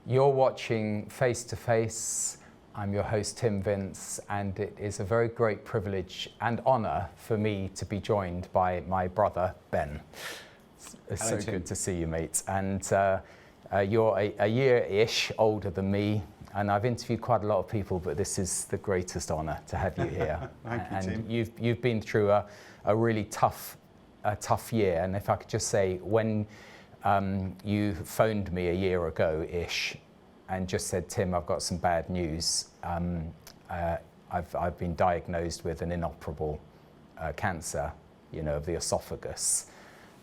You're watching Face to Face. I'm your host, Tim Vince, and it is a very great privilege and honour for me to be joined by my brother, Ben. It's Hello, so Tim. good to see you, mate. And you're a year-ish older than me, and I've interviewed quite a lot of people, but this is the greatest honour to have you here. Thank you, and Tim. you've been through a really tough year, and if I could just say, when you phoned me a year ago-ish and just said, Tim, I've got some bad news. I've been diagnosed with an inoperable cancer, of the esophagus.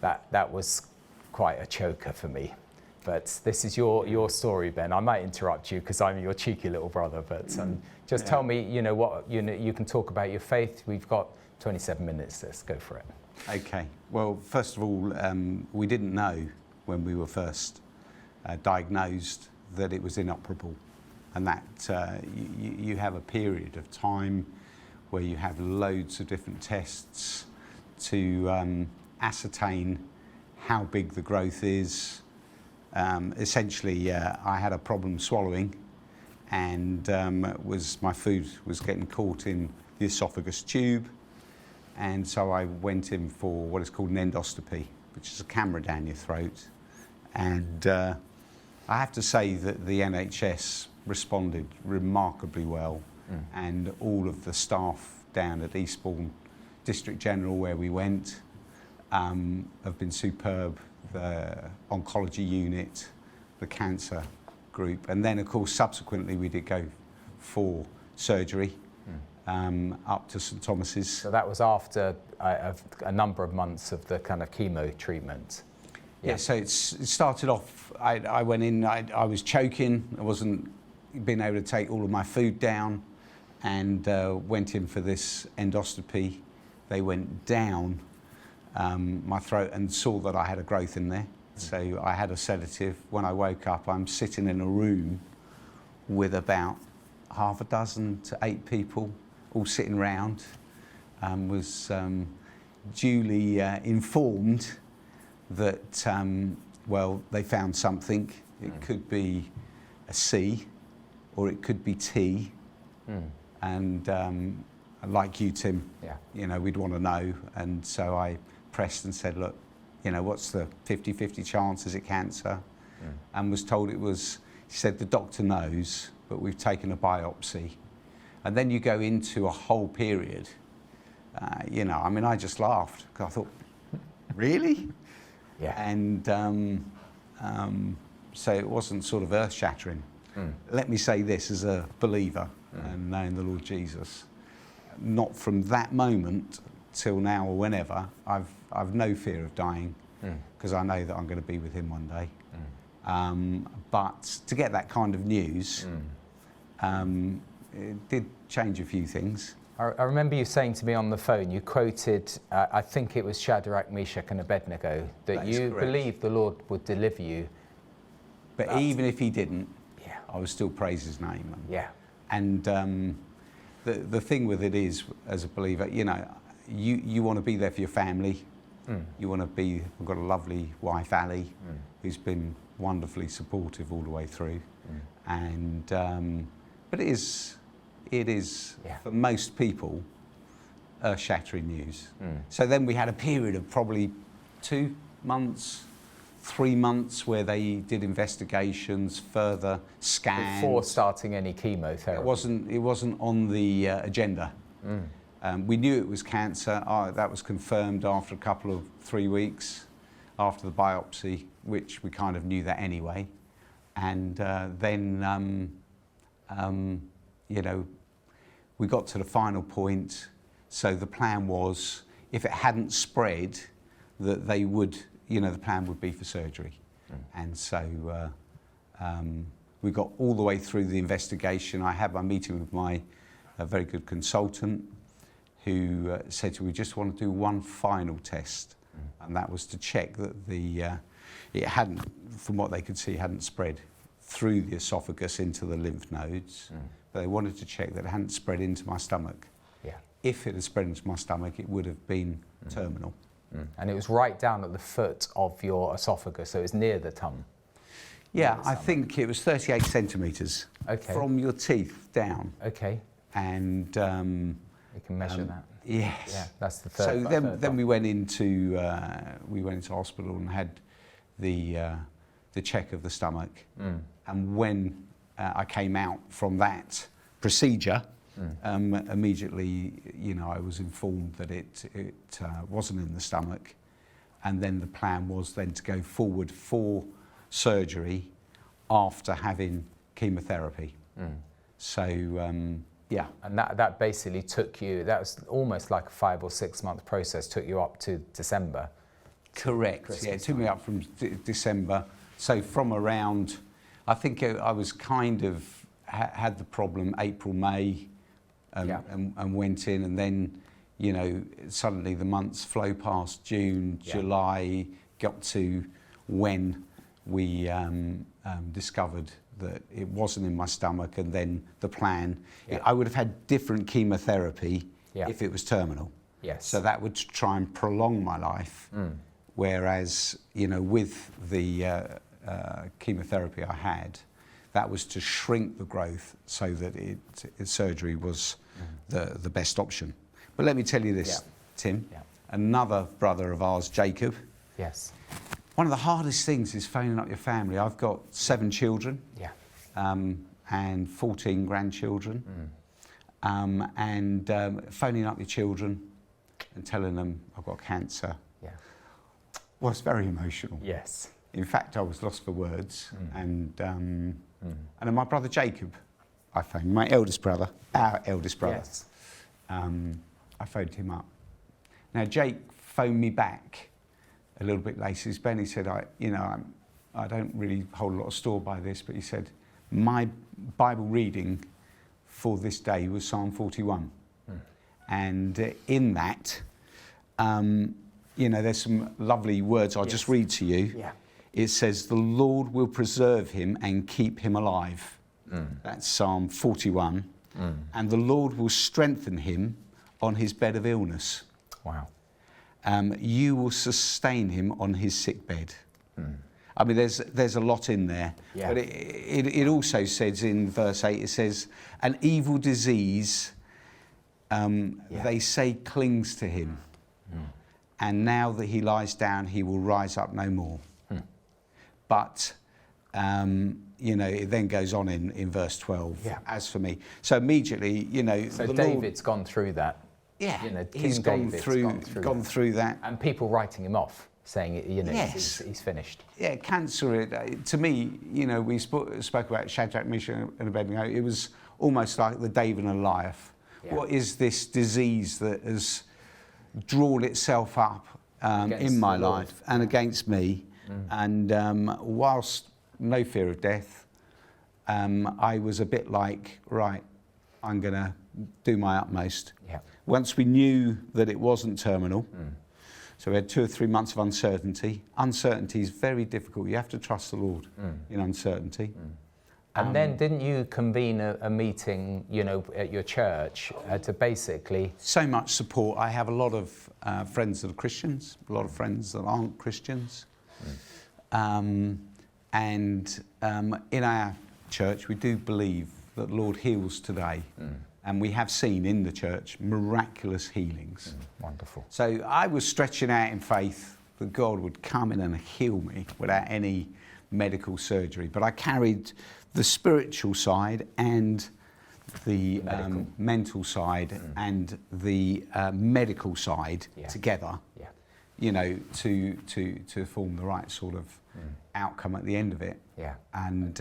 That was quite a choker for me. But this is your story, Ben. I might interrupt you because I'm your cheeky little brother, but just tell me, what you can talk about your faith. We've got 27 minutes. Let's go for it. Okay. Well, first of all, we didn't know when we were first diagnosed that it was inoperable, and that you have a period of time where you have loads of different tests to ascertain how big the growth is. Essentially, I had a problem swallowing, and my food was getting caught in the esophagus tube, and so I went in for what is called an endoscopy, which is a camera down your throat. And I have to say that the NHS responded remarkably well, and all of the staff down at Eastbourne District General, where we went, have been superb. The oncology unit, the cancer group, and then of course subsequently we did go for surgery up to St Thomas's. So that was after a number of months of the kind of chemo treatment. Yeah, so it started off, I went in, I was choking, I wasn't being able to take all of my food down, and went in for this endoscopy. They went down my throat and saw that I had a growth in there. So I had a sedative. When I woke up, I'm sitting in a room with about half a dozen to 8 people all sitting round. Was duly informed that, well, they found something. It could be a C or it could be T. And like you, Tim, we'd want to know. And so I pressed and said, look, what's the 50-50 chance? Is it cancer? And was told it was, he said, the doctor knows, but we've taken a biopsy. And then you go into a whole period, I just laughed, because I thought, really? Yeah. And so it wasn't sort of earth-shattering. Let me say this, as a believer and knowing the Lord Jesus, not from that moment till now or whenever, I've no fear of dying, because I know that I'm going to be with him one day. But to get that kind of news, it did change a few things. I remember you saying to me on the phone, you quoted, I think it was Shadrach Mescal and Abednigo, that you believed the Lord would deliver you. But even if he didn't, I would still praise his name. And the thing with it is, as a believer, you want to be there for your family. You want to be, I've got a lovely wife, Ali, who's been wonderfully supportive all the way through. And, but it is for most people, earth-shattering news. So then we had a period of probably 2 months, 3 months where they did investigations, further scans. Before starting any chemotherapy? It wasn't on the agenda. We knew it was cancer. That was confirmed after a couple of 3 weeks after the biopsy, which we kind of knew that anyway. And then, we got to the final point. So the plan was, if it hadn't spread, that they would, the plan would be for surgery. And so we got all the way through the investigation. I had my meeting with a very good consultant, who said to me, we just want to do one final test. And that was to check that it hadn't, from what they could see, hadn't spread through the esophagus into the lymph nodes. But they wanted to check that it hadn't spread into my stomach. If it had spread into my stomach, it would have been terminal. And it was right down at the foot of your esophagus, so it was near the tongue. Yeah, I think it was 38 centimetres Okay. from your teeth down. Okay. And You can measure that. yes. Yeah, that's the So third. then we went into hospital and had the check of the stomach. And when I came out from that procedure, immediately, you know, I was informed that it wasn't in the stomach, and then the plan was then to go forward for surgery after having chemotherapy. So yeah. And that basically took you, that was almost like a 5 or 6 month process, took you up to December. Correct. Christmas yeah, it took me up from December. So from around, I think I was kind of had the problem April, May, and went in, and then, you know, suddenly the months flow past June, July, got to when we discovered that it wasn't in my stomach, and then the plan. I would have had different chemotherapy if it was terminal. Yes. So that would try and prolong my life. Whereas, you know, with the chemotherapy I had, that was to shrink the growth so that surgery was the best option. But let me tell you this, Tim. Another brother of ours, Jacob. Yes. One of the hardest things is phoning up your family. I've got 7 children. And 14 grandchildren. And phoning up your children and telling them I've got cancer. Was very emotional. Yes. In fact, I was lost for words. And then my brother Jacob, I phoned, my eldest brother, our eldest brother. Yes. I phoned him up. Now, Jake phoned me back a little bit later. He said, I don't really hold a lot of store by this, but he said, my Bible reading for this day was Psalm 41. And in that, you know, there's some lovely words I'll just read to you. It says, the Lord will preserve him and keep him alive. That's Psalm 41. And the Lord will strengthen him on his bed of illness. Wow. You will sustain him on his sickbed. I mean, there's a lot in there. But it also says in verse 8, it says, an evil disease, they say, clings to him. And now that he lies down, he will rise up no more. But, you know, it then goes on in verse 12, as for me. So immediately, you know... So David's gone through that. Yeah, you know, he's gone through that. And people writing him off, saying, you know, he's finished. Yeah, cancer, to me, you know, we spoke about Shadrach Mescal and Abednigo. It was almost like the David and Goliath. What is this disease that has drawn itself up in my life and against me? And whilst no fear of death, I was a bit like, right, I'm going to do my utmost. Once we knew that it wasn't terminal, so we had 2 or 3 months of uncertainty. Uncertainty is very difficult. You have to trust the Lord in uncertainty. And then didn't you convene a meeting, you know, at your church to basically... So much support. I have a lot of friends that are Christians, a lot of friends that aren't Christians. And in our church, we do believe that the Lord heals today. And we have seen in the church miraculous healings. Wonderful. So I was stretching out in faith that God would come in and heal me without any medical surgery. But I carried the spiritual side and the mental side and the medical side together, you know, to form the right sort of outcome at the end of it. And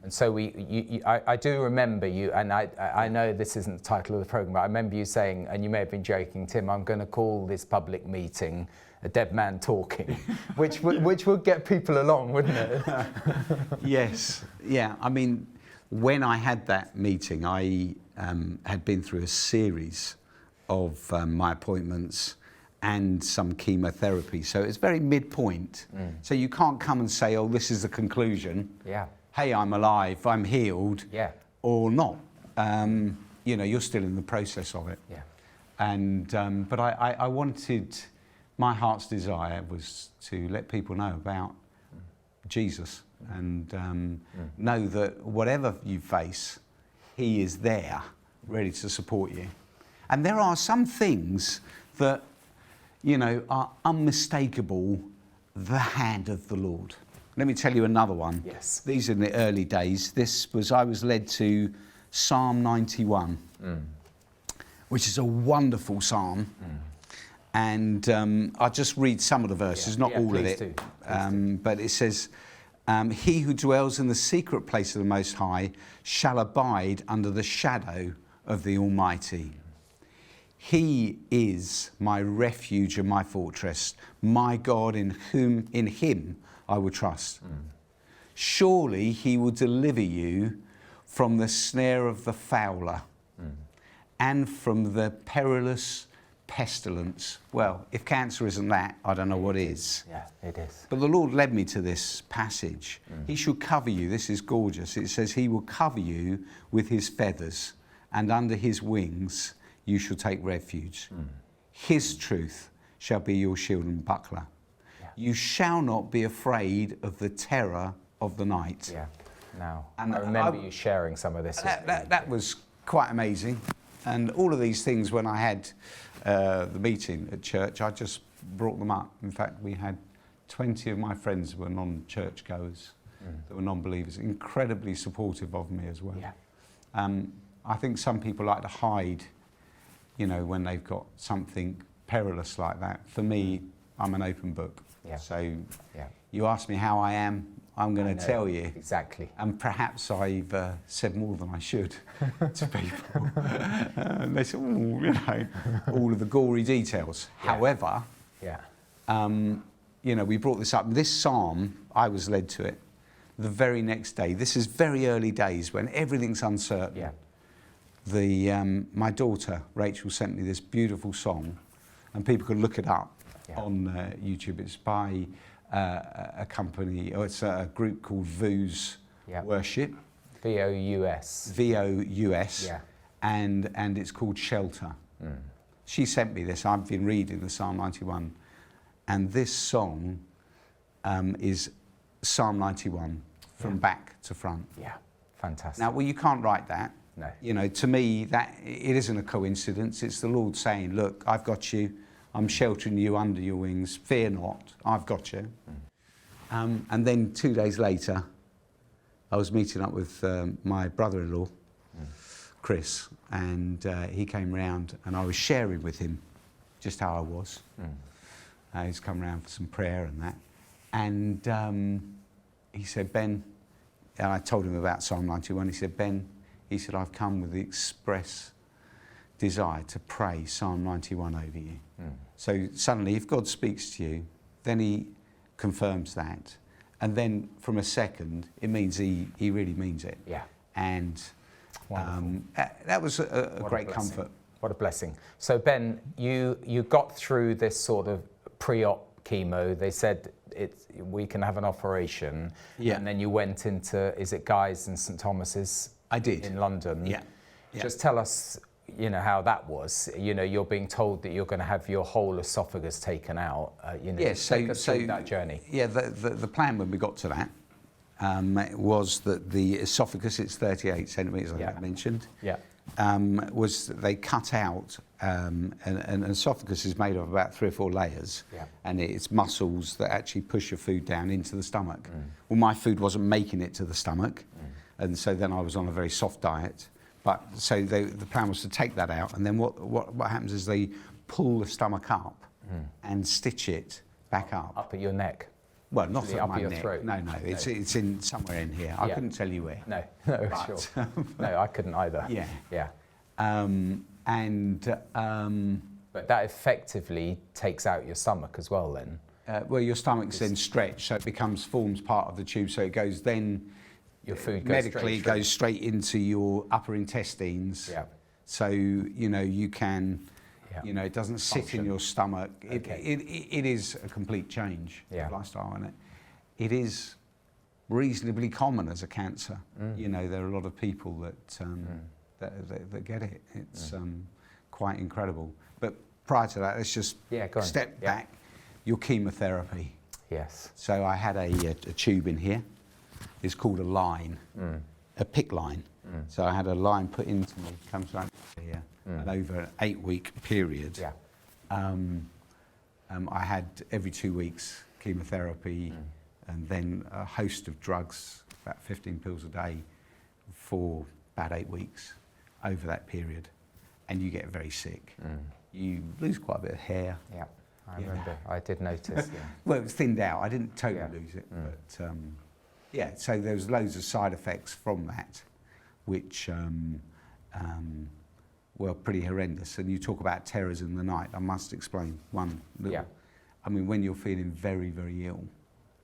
so I do remember you, and I know this isn't the title of the programme, but I remember you saying, and you may have been joking, Tim, I'm going to call this public meeting a dead man talking, which would get people along, wouldn't it? Yes, yeah. I mean, when I had that meeting, I had been through a series of my appointments and some chemotherapy. So it's very midpoint. So you can't come and say, oh, this is the conclusion. Hey, I'm alive, I'm healed, or not. You know, you're still in the process of it. And, but I wanted, my heart's desire was to let people know about Jesus and know that whatever you face, he is there, ready to support you. And there are some things that, you know, are unmistakable, the hand of the Lord. Let me tell you another one. Yes. These are in the early days. I was led to Psalm 91, which is a wonderful psalm. And I'll just read some of the verses, not all of it. But it says, he who dwells in the secret place of the Most High shall abide under the shadow of the Almighty. He is my refuge and my fortress, my God in him I will trust. Surely he will deliver you from the snare of the fowler and from the perilous pestilence. Well, if cancer isn't that, I don't know what is. Yeah, it is. But the Lord led me to this passage. He shall cover you. This is gorgeous. It says he will cover you with his feathers, and under his wings you shall take refuge. His truth shall be your shield and buckler. Yeah. You shall not be afraid of the terror of the night. Yeah. Now, and I remember you sharing some of this. That was quite amazing. And all of these things, when I had the meeting at church, I just brought them up. In fact, we had 20 of my friends who were non-church goers, that were non-believers, incredibly supportive of me as well. Yeah. I think some people like to hide, you know, when they've got something perilous like that. For me, I'm an open book. Yeah. So you ask me how I am, I'm going to tell you. Exactly. And perhaps I've said more than I should to people. And they say, oh, you know, all of the gory details. Yeah. However, you know, we brought this up. This psalm, I was led to it the very next day. This is very early days when everything's uncertain. Yeah. My daughter, Rachel, sent me this beautiful song, and people can look it up on YouTube. It's by a company, or it's a group called Vous Worship. V-O-U-S. V-O-U-S. Yeah. And it's called Shelter. She sent me this. I've been reading the Psalm 91, and this song is Psalm 91 from back to front. Yeah, fantastic. Now, well, you can't write that. No. You know, to me, that it isn't a coincidence. It's the Lord saying, look, I've got you. I'm sheltering you under your wings. Fear not, I've got you. And then 2 days later, I was meeting up with my brother-in-law, Chris, and he came round, and I was sharing with him just how I was. He's come round for some prayer and that. And he said, Ben, and I told him about Psalm 91. He said, Ben, he said, I've come with the express desire to pray Psalm 91 over you. So suddenly, if God speaks to you, then he confirms that. And then from a second, it means he really means it. Yeah. And that was a great comfort. What a blessing. So Ben, you got through this sort of pre-op chemo. They said we can have an operation. Yeah. And then you went into, is it Guy's and St Thomas's? I did. In London. Yeah. Just tell us, you know, how that was. You know, you're being told that you're going to have your whole esophagus taken out. You know, yes, take us through that journey. Yeah, the plan when we got to that was that the esophagus, it's 38 centimetres, like I mentioned. Yeah. Was they cut out, and an esophagus is made of about 3 or 4 layers, and it's muscles that actually push your food down into the stomach. Well, my food wasn't making it to the stomach, and so then I was on a very soft diet. But so the plan was to take that out, and then what happens is they pull the stomach up and stitch it back up. Up at your neck? Well, not at my your neck. Throat. No, it's in somewhere in here. I couldn't tell you where. No, sure. No, I couldn't either. Yeah. Yeah. But that effectively takes out your stomach as well then? Well, your stomach's then stretched, so it forms part of the tube, so it goes then... Your food goes medically it goes straight into your upper intestines. Yeah. So, you know, you can, you know, it doesn't sit in your stomach. It is a complete change of lifestyle, and it is reasonably common as a cancer. You know, there are a lot of people that get it. It's quite incredible. But prior to that, let's just step back. Your chemotherapy. Yes. So I had a tube in here. is called a line, a PICC line. So I had a line put into me, comes right here, and over an 8-week period, I had every 2 weeks chemotherapy, and then a host of drugs, about 15 pills a day, for about 8 weeks over that period, and you get very sick. You lose quite a bit of hair. Yeah, I remember. I did notice. Yeah. Well, it was thinned out. I didn't totally lose it, but yeah. So there was loads of side effects from that, which were pretty horrendous. And you talk about terrors in the night. I must explain one little. Yeah. I mean, when you're feeling very, very ill,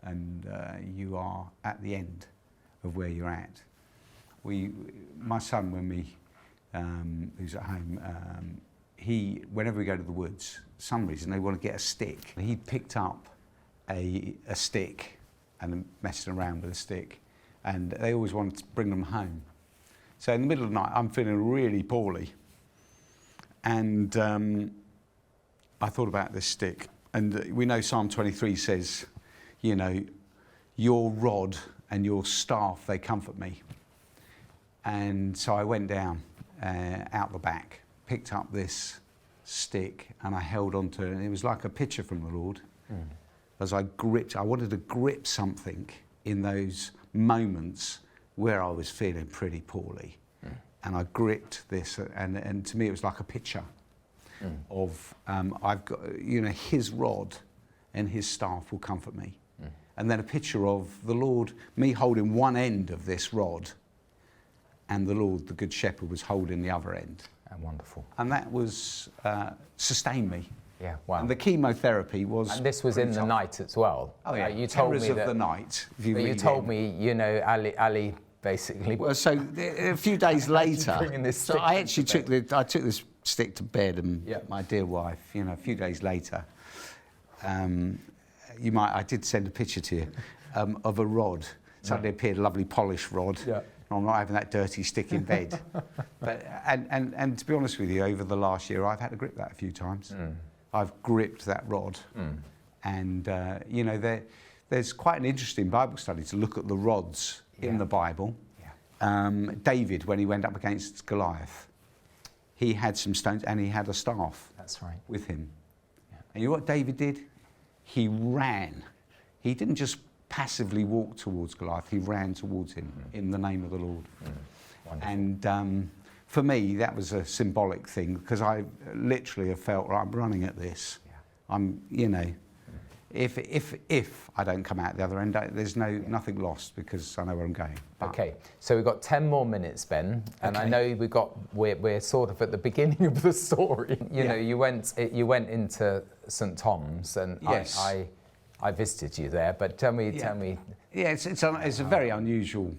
and you are at the end of where you're at. My son, when who's at home, whenever we go to the woods, for some reason they want to get a stick. He picked up a stick and messing around with a stick, and they always wanted to bring them home. So in the middle of the night, I'm feeling really poorly, and I thought about this stick, and we know Psalm 23 says, you know, your rod and your staff, they comfort me. And so I went down out the back, picked up this stick, and I held onto it, and it was like a picture from the Lord. As I wanted to grip something in those moments where I was feeling pretty poorly. And I gripped this, and to me it was like a picture of, I've got, you know, his rod and his staff will comfort me. And then a picture of the Lord, me holding one end of this rod, and the Lord, the Good Shepherd, was holding the other end. Wonderful. And that was sustained me. Yeah, wow. And the chemotherapy was. And this was in the night as well. Oh yeah. You told me of that, the night. you told me, you know, Ali basically. Well, so a few days later, bringing this so stick I into actually bed. I took this stick to bed, and Yeah. my dear wife, you know, a few days later, I did send a picture to you of a rod. Suddenly appeared a lovely polished rod. Yeah. I'm not having that dirty stick in bed. But and to be honest with you, over the last year, I've had to grip that a few times. I've gripped that rod, and you know, there's quite an interesting Bible study to look at the rods in the Bible. David, when he went up against Goliath, he had some stones and he had a staff. That's right. With him. And you know what David did? He ran. He didn't just passively walk towards Goliath, he ran towards him in the name of the Lord. And for me, that was a symbolic thing, because I literally have felt, right, I'm running at this. I'm, you know, if I don't come out the other end, there's nothing lost, because I know where I'm going. But Okay, so we've got 10 more minutes, Ben, and I know we're sort of at the beginning of the story. You know, you went into St Thomas, and Yes. I visited you there, but tell me. Yeah, it's a very unusual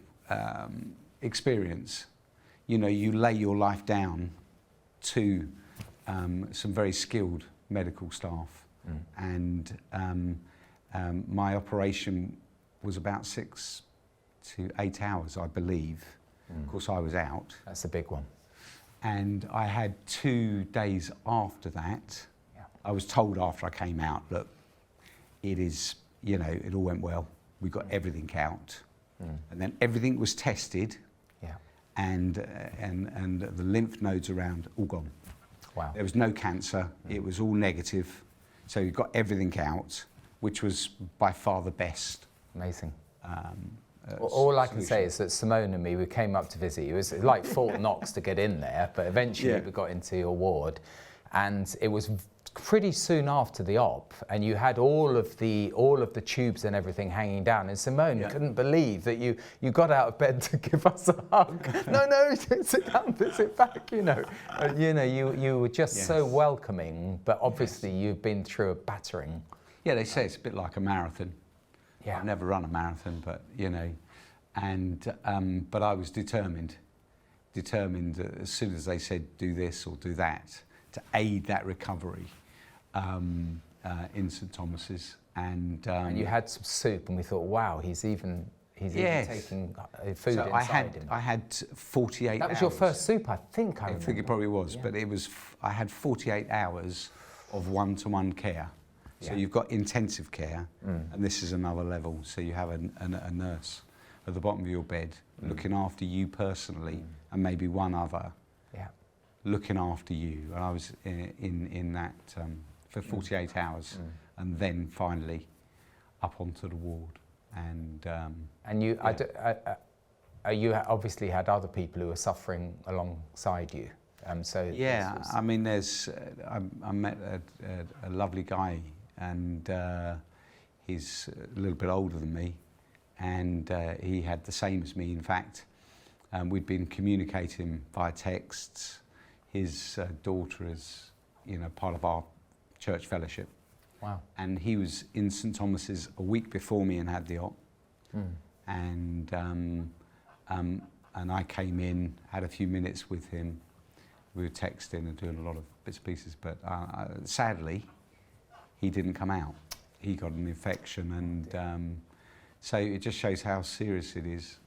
experience. You know, you lay your life down to some very skilled medical staff, and my operation was about 6 to 8 hours, I believe. Of course, I was out. That's a big one. And I had 2 days after that. I was told after I came out, look, it is, you know, it all went well. We got everything out, and then everything was tested, and the lymph nodes around all gone. Wow. There was no cancer. It was all negative, so you got everything out, which was by far the best. Amazing. All I can solution. say is that Simone and me, we came up to visit you. It was like Fort Knox to get in there, but eventually we got into your ward, and it was pretty soon after the op, and you had all of the tubes and everything hanging down, and Simone couldn't believe that you got out of bed to give us a hug. no, sit down, sit back, you know. You were just so welcoming, but obviously you've been through a battering. Yeah, they say it's a bit like a marathon. Yeah. I've never run a marathon, but you know, and but I was determined as soon as they said do this or do that to aid that recovery in St Thomas's, and you had some soup, and we thought, wow, he's even taking food so inside him. I had 48 hours. That was your first soup, I think. I think it probably was, but it was. I had 48 hours of one-to-one care. So you've got intensive care, and this is another level. So you have a nurse at the bottom of your bed, looking after you personally, and maybe one other, looking after you. And I was in that for 48 hours, and then finally up onto the ward. And you, you obviously had other people who were suffering alongside you. So yeah, I mean, there's I met a lovely guy, and he's a little bit older than me, and he had the same as me. In fact, we'd been communicating via texts. His daughter is, part of our church fellowship. Wow. And he was in St Thomas's a week before me and had the op. And I came in, had a few minutes with him. We were texting and doing a lot of bits and pieces, but sadly, he didn't come out. He got an infection, and so it just shows how serious it is.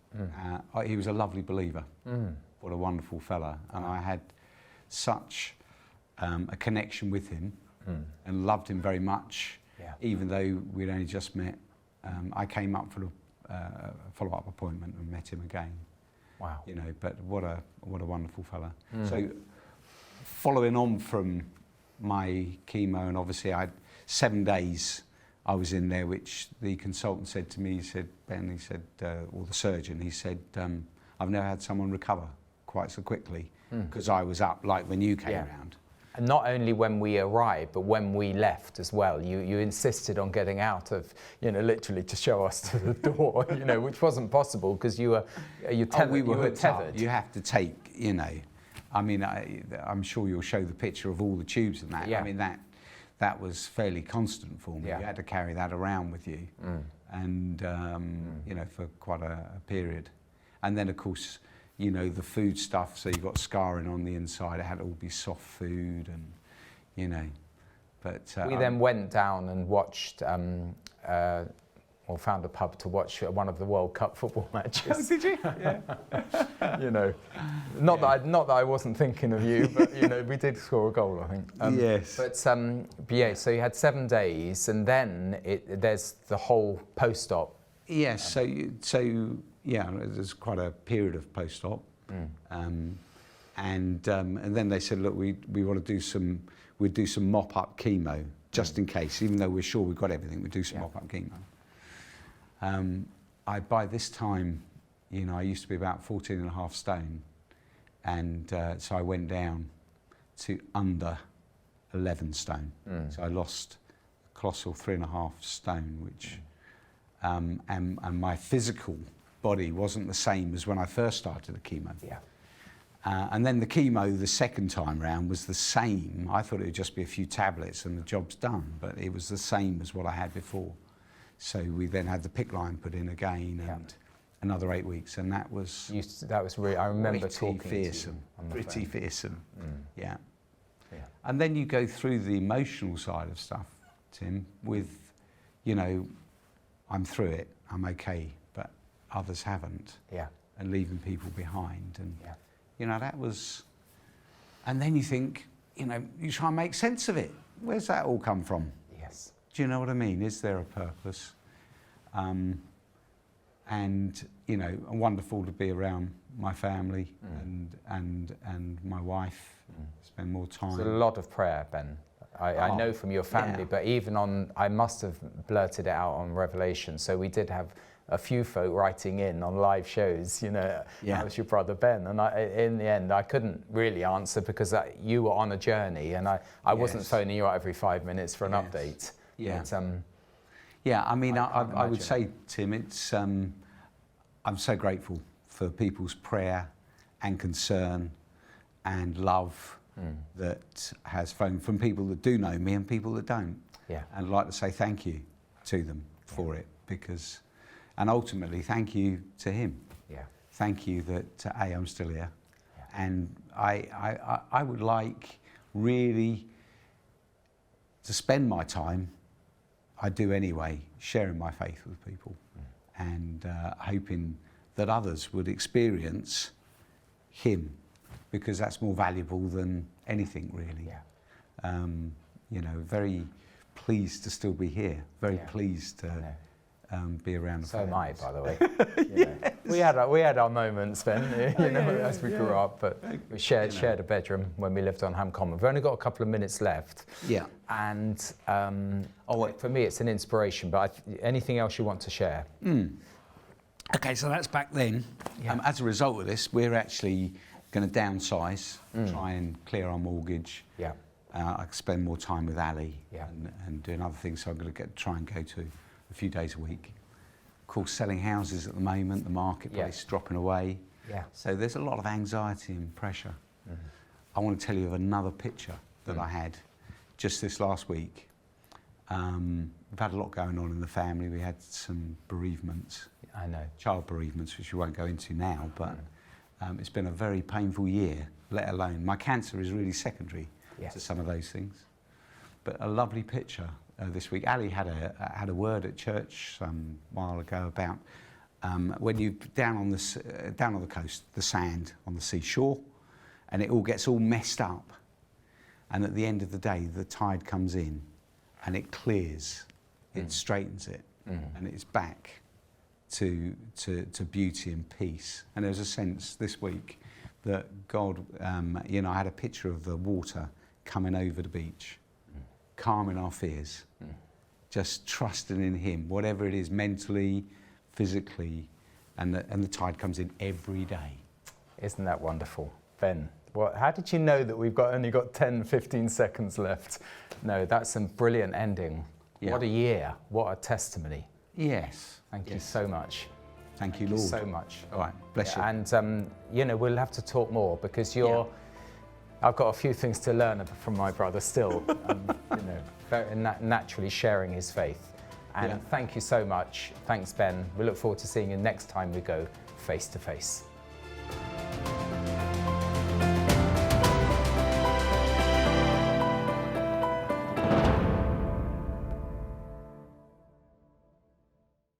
He was a lovely believer. What a wonderful fella. And I had such a connection with him and loved him very much, even though we'd only just met. I came up for a follow-up appointment and met him again. Wow. But what a wonderful fella. So following on from my chemo, and obviously I had 7 days I was in there, which the consultant said to me, he said, Ben, he said, or the surgeon, he said, I've never had someone recover quite so quickly, because I was up like when you came around. And not only when we arrived, but when we left as well. You insisted on getting out of, literally to show us to the door, which wasn't possible because you were tethered. We were tethered. You have to take, I mean, I'm sure you'll show the picture of all the tubes and that. Yeah. I mean, that was fairly constant for me. Yeah. You had to carry that around with you, and for quite a period. And then, of course, the food stuff. So you got scarring on the inside. It had to all be soft food, and But we then went down and watched. Found a pub to watch one of the World Cup football matches. Oh, did you? Yeah. Not that I wasn't thinking of you, but we did score a goal, I think. Yes. But so you had 7 days, and then there's the whole post-op. Yes. There's quite a period of post-op, and then they said, look, we want to we'd do some mop-up chemo just in case, even though we're sure we've got everything, we'd do some mop-up chemo. By this time, I used to be about 14.5 stone, and so I went down to under 11 stone. So I lost a colossal 3.5 stone, which, and my physical body wasn't the same as when I first started the chemo. Yeah. And then the chemo the second time round was the same. I thought it would just be a few tablets and the job's done, but it was the same as what I had before. So we then had the PICC line put in again, and another 8 weeks, and that was really. I remember talking fearsome, to you pretty fearsome. Yeah. Yeah. And then you go through the emotional side of stuff, Tim, with, I'm through it, I'm okay, but others haven't. Yeah. And leaving people behind, and that was. And then you think, you try and make sense of it. Where's that all come from? Yes. Do you know what I mean? Is there a purpose? And wonderful to be around my family and my wife. Spend more time. There's a lot of prayer, Ben. I know from your family, but even I must have blurted it out on Revelation. So we did have a few folk writing in on live shows, how's your brother Ben? And in the end, I couldn't really answer because you were on a journey, and I wasn't phoning you out every 5 minutes for an update. Yeah. But, I mean, I would say, Tim, it's I'm so grateful for people's prayer and concern and love that has phoned from people that do know me and people that don't. Yeah. And I'd like to say thank you to them for it, because, and ultimately thank you to him. Yeah. Thank you that I'm still here, and I would like really to spend my time, I do anyway, sharing my faith with people, and hoping that others would experience him, because that's more valuable than anything really. Yeah. Very pleased to still be here. Very pleased to be around the So am I, families. by the way. You know. We had our moments, Ben, as we grew up, but we shared a bedroom when we lived on Ham Common. We've only got a couple of minutes left. Yeah. And for me, it's an inspiration, but anything else you want to share? Okay, so that's back then. As a result of this, we're actually going to downsize, try and clear our mortgage. Yeah. I can spend more time with Ali Yeah. and doing other things, so I'm going to try and go to a few days a week. Of course, selling houses at the moment, the marketplace dropping away. Yeah. So there's a lot of anxiety and pressure. I want to tell you of another picture that I had just this last week. We've had a lot going on in the family. We had some bereavements. I know. Child bereavements, which we won't go into now, but it's been a very painful year, let alone my cancer is really secondary to some of those things. But a lovely picture this week. Ali had a word at church some while ago about when you down on the coast, the sand on the seashore, and it all gets all messed up, and at the end of the day, the tide comes in, and it clears, it straightens it, and it's back to beauty and peace. And there's a sense this week that God, I had a picture of the water coming over the beach, calming our fears, just trusting in Him, whatever it is, mentally, physically, and the tide comes in every day. Isn't that wonderful? Ben, how did you know that we've only got 10, 15 seconds left? No, that's a brilliant ending. Yeah. What a year, what a testimony. Yes. Thank you so much. Thank you, Thank Lord. you so much. All right, bless you. And, we'll have to talk more because I've got a few things to learn from my brother still, very naturally sharing his faith. And thank you so much. Thanks, Ben. We look forward to seeing you next time we go face to face.